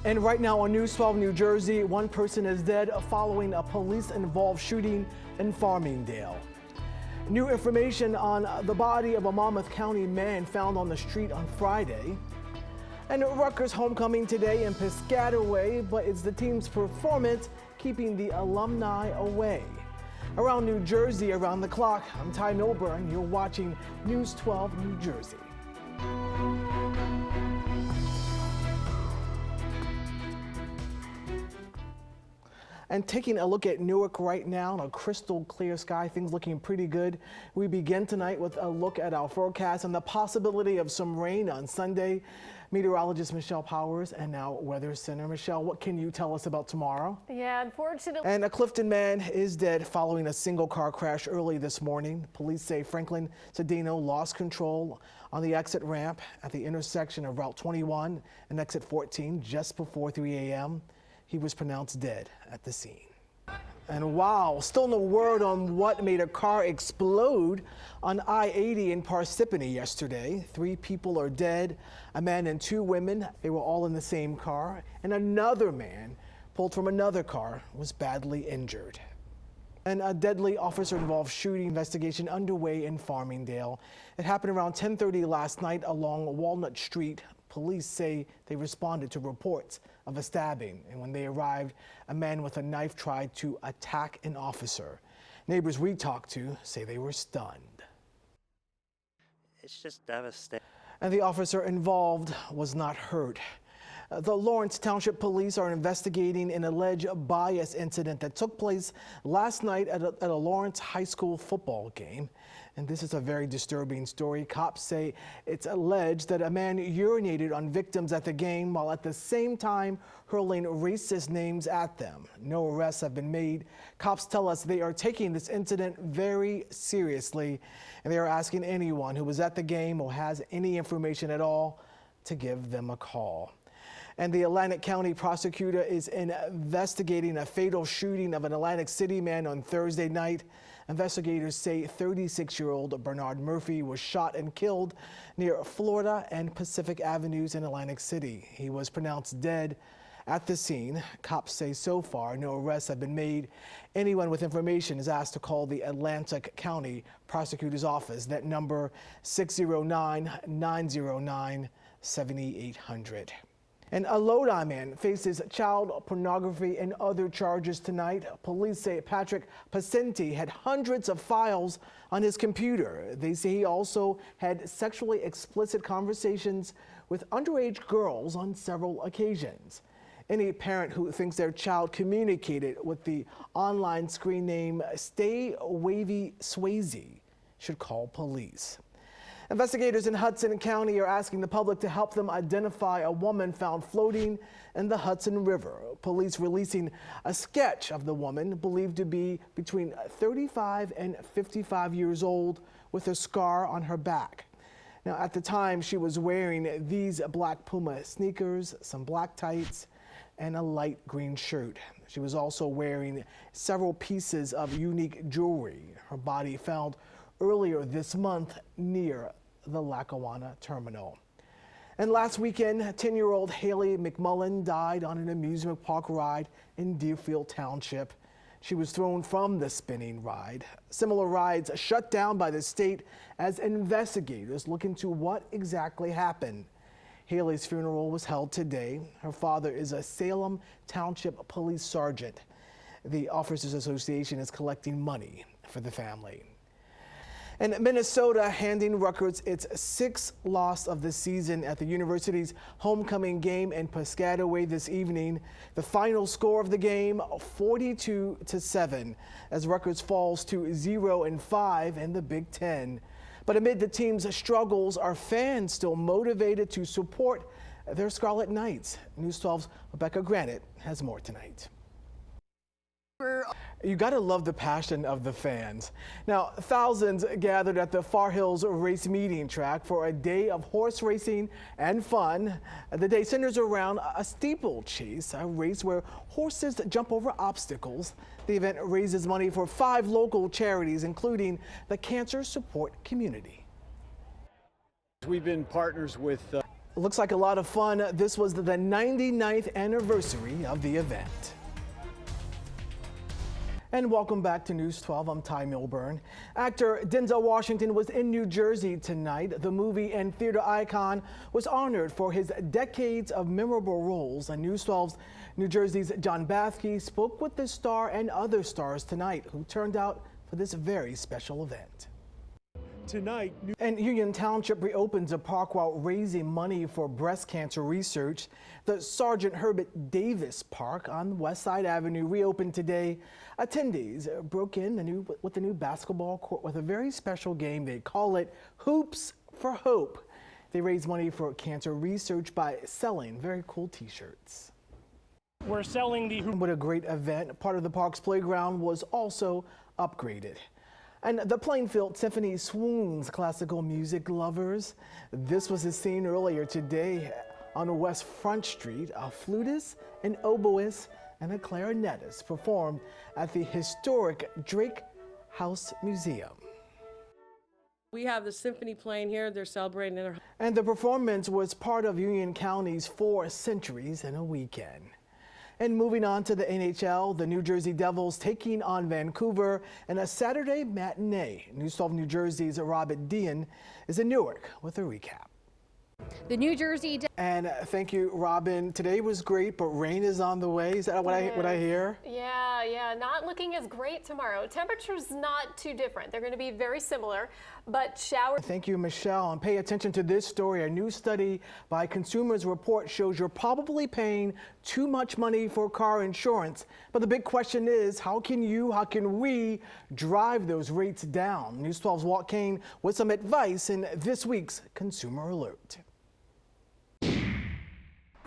And right now on News 12 New Jersey, one person is dead following a police-involved shooting in Farmingdale. New information on the body of a Monmouth County man found on the street on Friday. And Rutgers homecoming today in Piscataway, but it's the team's performance keeping the alumni away. Around New Jersey, around the clock, I'm Ty Milburn. You're watching News 12 New Jersey. And taking a look at Newark right now, a crystal clear sky, things looking pretty good. We begin tonight with a look at our forecast and the possibility of some rain on Sunday. Meteorologist Michelle Powers and now Weather Center. Michelle, what can you tell us about tomorrow? Yeah, unfortunately. And a Clifton man is dead following a single car crash early this morning. Police say Franklin Cedeno lost control on the exit ramp at the intersection of Route 21 and exit 14 just before 3 a.m. He was pronounced dead at the scene. And wow, still no word on what made a car explode on I-80 in Parsippany yesterday. 3 people are dead, a man and 2 women. They were all in the same car. And another man pulled from another car was badly injured. And a deadly officer-involved shooting investigation underway in Farmingdale. It happened around 10:30 last night along Walnut Street. Police say they responded to reports of a stabbing, and when they arrived, a man with a knife tried to attack an officer. Neighbors we talked to say they were stunned. It's just devastating. And the officer involved was not hurt. The Lawrence Township Police are investigating an alleged bias incident that took place last night at a Lawrence High School football game. And this is a very disturbing story. Cops say it's alleged that a man urinated on victims at the game while at the same time hurling racist names at them. No arrests have been made. Cops tell us they are taking this incident very seriously, and they are asking anyone who was at the game or has any information at all to give them a call. And the Atlantic County prosecutor is investigating a fatal shooting of an Atlantic City man on Thursday night. Investigators say 36-year-old Bernard Murphy was shot and killed near Florida and Pacific Avenues in Atlantic City. He was pronounced dead at the scene. Cops say so far no arrests have been made. Anyone with information is asked to call the Atlantic County Prosecutor's Office. That number 609-909-7800. And a Lodi man faces child pornography and other charges tonight. Police say Patrick Pacenti had hundreds of files on his computer. They say he also had sexually explicit conversations with underage girls on several occasions. Any parent who thinks their child communicated with the online screen name Stay Wavy Swayze should call police. Investigators in Hudson County are asking the public to help them identify a woman found floating in the Hudson River. Police releasing a sketch of the woman believed to be between 35 and 55 years old with a scar on her back. Now, at the time, she was wearing these black Puma sneakers, some black tights, and a light green shirt. She was also wearing several pieces of unique jewelry. Her body found earlier this month near the Lackawanna terminal. And last weekend, 10-year-old Haley McMullen died on an amusement park ride in Deerfield Township. She was thrown from the spinning ride. Similar rides shut down by the state as investigators look into what exactly happened. Haley's funeral was held today. Her father is a Salem Township police sergeant. The Officers Association is collecting money for the family. And Minnesota handing Rutgers its 6th loss of the season at the university's homecoming game in Piscataway this evening. The final score of the game, 42-7, as Rutgers falls to 0-5 in the Big Ten. But amid the team's struggles, are fans still motivated to support their Scarlet Knights? News 12's Rebecca Granite has more tonight. You gotta love the passion of the fans. Now, thousands gathered at the Far Hills Race Meeting Track for a day of horse racing and fun. The day centers around a steeplechase, a race where horses jump over obstacles. The event raises money for 5 local charities, including the Cancer Support Community. We've been partners with Looks like a lot of fun. This was the 99th anniversary of the event. And welcome back to News 12. I'm Ty Milburn. Actor Denzel Washington was in New Jersey tonight. The movie and theater icon was honored for his decades of memorable roles. And News 12's New Jersey's John Bathke spoke with the star and other stars tonight who turned out for this very special event. Tonight, and Union Township reopens a park while raising money for breast cancer research. The Sergeant Herbert Davis Park on West Side Avenue reopened today. Attendees broke in with the new basketball court with a very special game. They call it Hoops for Hope. They raise money for cancer research by selling very cool t-shirts. we're selling the What a great event. Part of the park's playground was also upgraded. And the Plainfield Symphony swoons classical music lovers. This was the scene earlier today on West Front Street. A flutist, an oboist, and a clarinetist performed at the historic Drake House Museum. We have the symphony playing here. They're celebrating their... And the performance was part of Union County's 4 Centuries in a Weekend. And moving on to the NHL, the New Jersey Devils taking on Vancouver in a Saturday matinee. News 12 New Jersey's Robert Dean is in Newark with a recap. The New Jersey And thank you, Robin. Today was great, but rain is on the way. Is that what I hear? Yeah, not looking as great tomorrow. Temperatures not too different. They're going to be very similar, but showers. Thank you, Michelle. And pay attention to this story. A new study by Consumers Report shows you're probably paying too much money for car insurance. But the big question is, how can we drive those rates down? News 12's Walt Kane with some advice in this week's Consumer Alert.